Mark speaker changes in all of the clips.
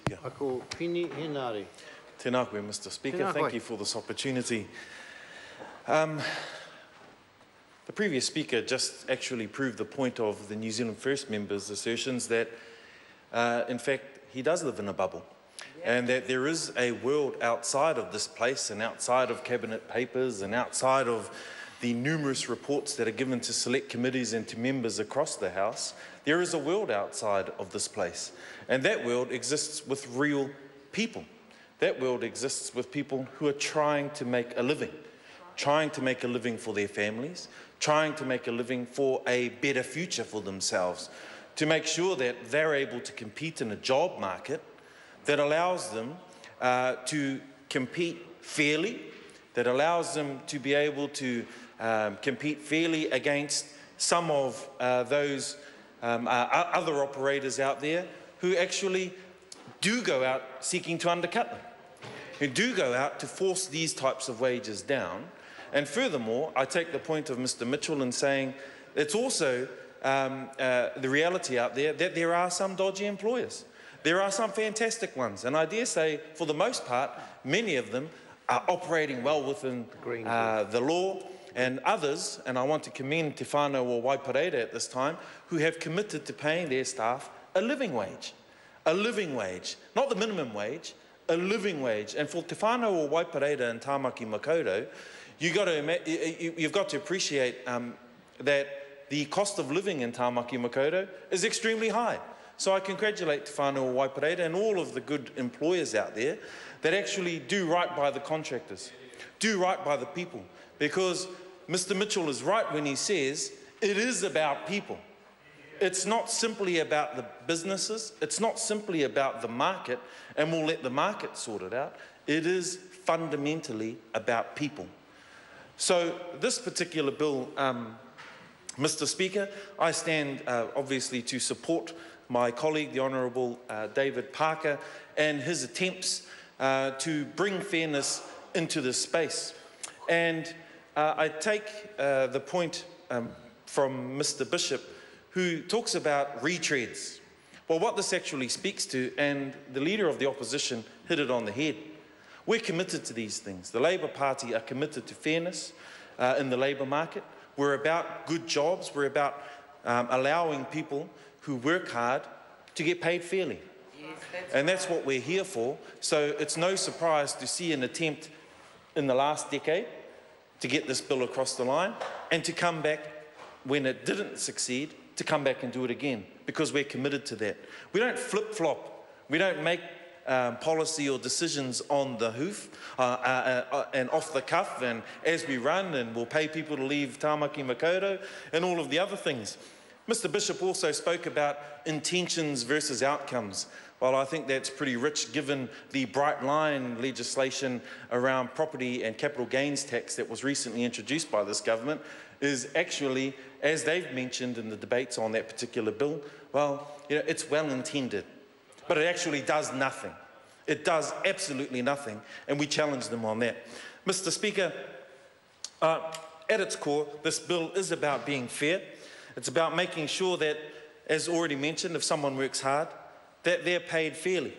Speaker 1: Speaker.
Speaker 2: Ako Pini Henare.
Speaker 1: Tēnā koe, Mr. Speaker. Thank you for this opportunity. The previous speaker just actually proved the point of the New Zealand First members' assertions that, in fact, he does live in a bubble, and that there is a world outside of this place and outside of cabinet papers and outside of the numerous reports that are given to select committees and to members across the House. There is a world outside of this place, and that world exists with real people. That world exists with people who are trying to make a living for their families, trying to make a living for a better future for themselves, to make sure that they're able to compete in a job market that allows them to compete fairly, that allows them to be able to compete fairly against some of those other operators out there who actually do go out seeking to undercut them, who do go out to force these types of wages down. And furthermore, I take the point of Mr. Mitchell in saying it's also the reality out there that there are some dodgy employers. There are some fantastic ones, and I dare say, for the most part, many of them are operating well within the law, and others, and I want to commend Te Whānau o Waipareira at this time, who have committed to paying their staff a living wage, not the minimum wage, a living wage. And for Te Whānau o Waipareira and Tāmaki Makaurau, you've got to appreciate that the cost of living in Tāmaki Makaurau is extremely high. So I congratulate Te Whānau o Waipareira and all of the good employers out there that actually do right by the contractors, do right by the people, because Mr. Mitchell is right when he says it is about people. It's not simply about the businesses, it's not simply about the market, and we'll let the market sort it out. It is fundamentally about people. So this particular bill, Mr. Speaker, I stand obviously to support my colleague, the Honourable David Parker, and his attempts to bring fairness into this space. And I take the point from Mr. Bishop, who talks about retreads. Well, what this actually speaks to, and the Leader of the Opposition hit it on the head, we're committed to these things. The Labour Party are committed to fairness in the labour market. We're about good jobs. We're about allowing people who work hard to get paid fairly. Yes, and that's what we're here for. So it's no surprise to see an attempt in the last decade to get this bill across the line, and to come back when it didn't succeed, to come back and do it again, because we're committed to that. We don't flip-flop. We don't make policy or decisions on the hoof and off the cuff and as we run, and we'll pay people to leave Tāmaki Makaurau and all of the other things. Mr. Bishop also spoke about intentions versus outcomes. Well, I think that's pretty rich, given the bright line legislation around property and capital gains tax that was recently introduced by this government is actually, as they've mentioned in the debates on that particular bill, well, it's well intended, but it actually does nothing. It does absolutely nothing, and we challenge them on that. Mr. Speaker, at its core, this bill is about being fair. It's about making sure that, as already mentioned, if someone works hard, that they're paid fairly.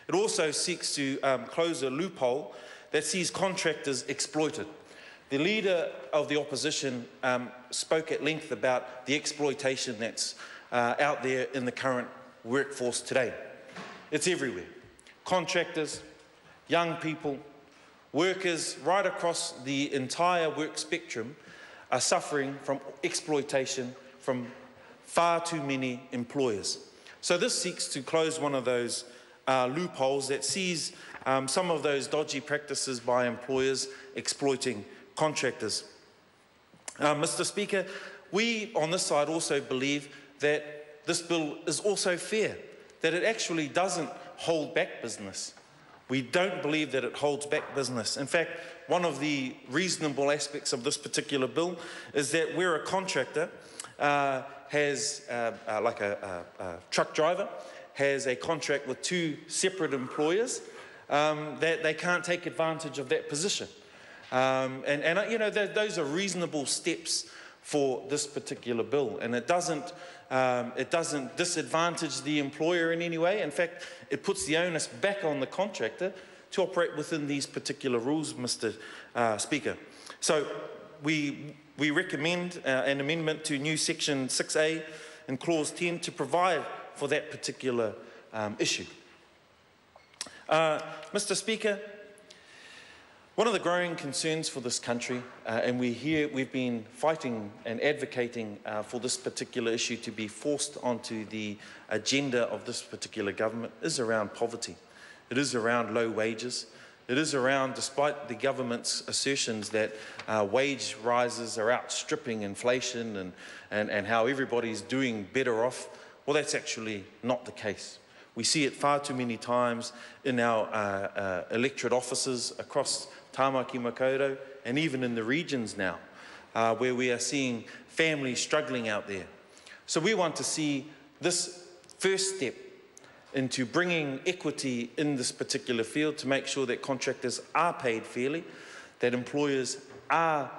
Speaker 1: It also seeks to close a loophole that sees contractors exploited. The Leader of the Opposition spoke at length about the exploitation that's out there in the current workforce today. It's everywhere. Contractors, young people, workers right across the entire work spectrum are suffering from exploitation from far too many employers. So this seeks to close one of those loopholes that sees some of those dodgy practices by employers exploiting contractors. Mr. Speaker, we on this side also believe that this bill is also fair, that it actually doesn't hold back business. We don't believe that it holds back business. In fact, one of the reasonable aspects of this particular bill is that where a contractor has, like a truck driver, has a contract with two separate employers, that they can't take advantage of that position. Those are reasonable steps for this particular bill, and it doesn't It doesn't disadvantage the employer in any way. In fact, it puts the onus back on the contractor to operate within these particular rules, Mr. Speaker. So we recommend an amendment to new section 6A in clause 10 to provide for that particular issue. Mr. Speaker, one of the growing concerns for this country, and we've been fighting and advocating for this particular issue to be forced onto the agenda of this particular government, is around poverty. It is around low wages. It is around, despite the government's assertions that wage rises are outstripping inflation and how everybody's doing better off, well, that's actually not the case. We see it far too many times in our electorate offices across Tāmaki Makaurau and even in the regions now, where we are seeing families struggling out there. So we want to see this first step into bringing equity in this particular field to make sure that contractors are paid fairly, that employers are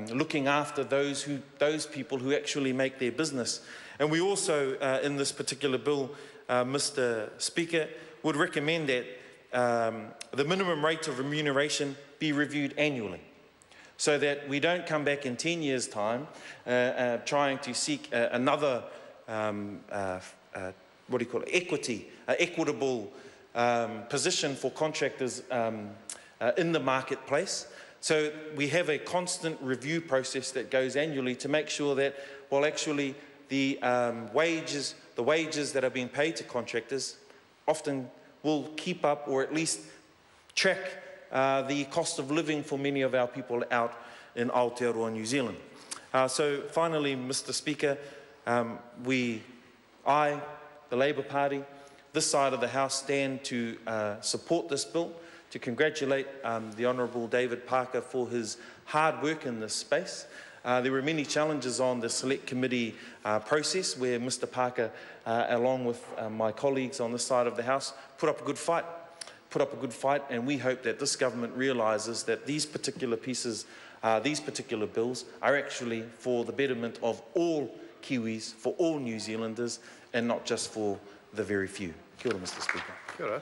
Speaker 1: looking after those people who actually make their business. And we also, in this particular bill, Mr. Speaker, would recommend that the minimum rate of remuneration be reviewed annually, so that we don't come back in 10 years' time trying to seek another equitable position for contractors in the marketplace. So we have a constant review process that goes annually to make sure that, well, actually the wages that are being paid to contractors often will keep up or at least track the cost of living for many of our people out in Aotearoa, New Zealand. So finally, Mr. Speaker, the Labour Party, this side of the House, stand to support this bill, to congratulate the Honourable David Parker for his hard work in this space. There were many challenges on the Select Committee process where Mr. Parker, along with my colleagues on this side of the House, put up a good fight, and we hope that this government realises that these particular pieces, these particular bills are actually for the betterment of all Kiwis, for all New Zealanders, and not just for the very few. Kia ora, Mr. Speaker.
Speaker 2: Kia ora.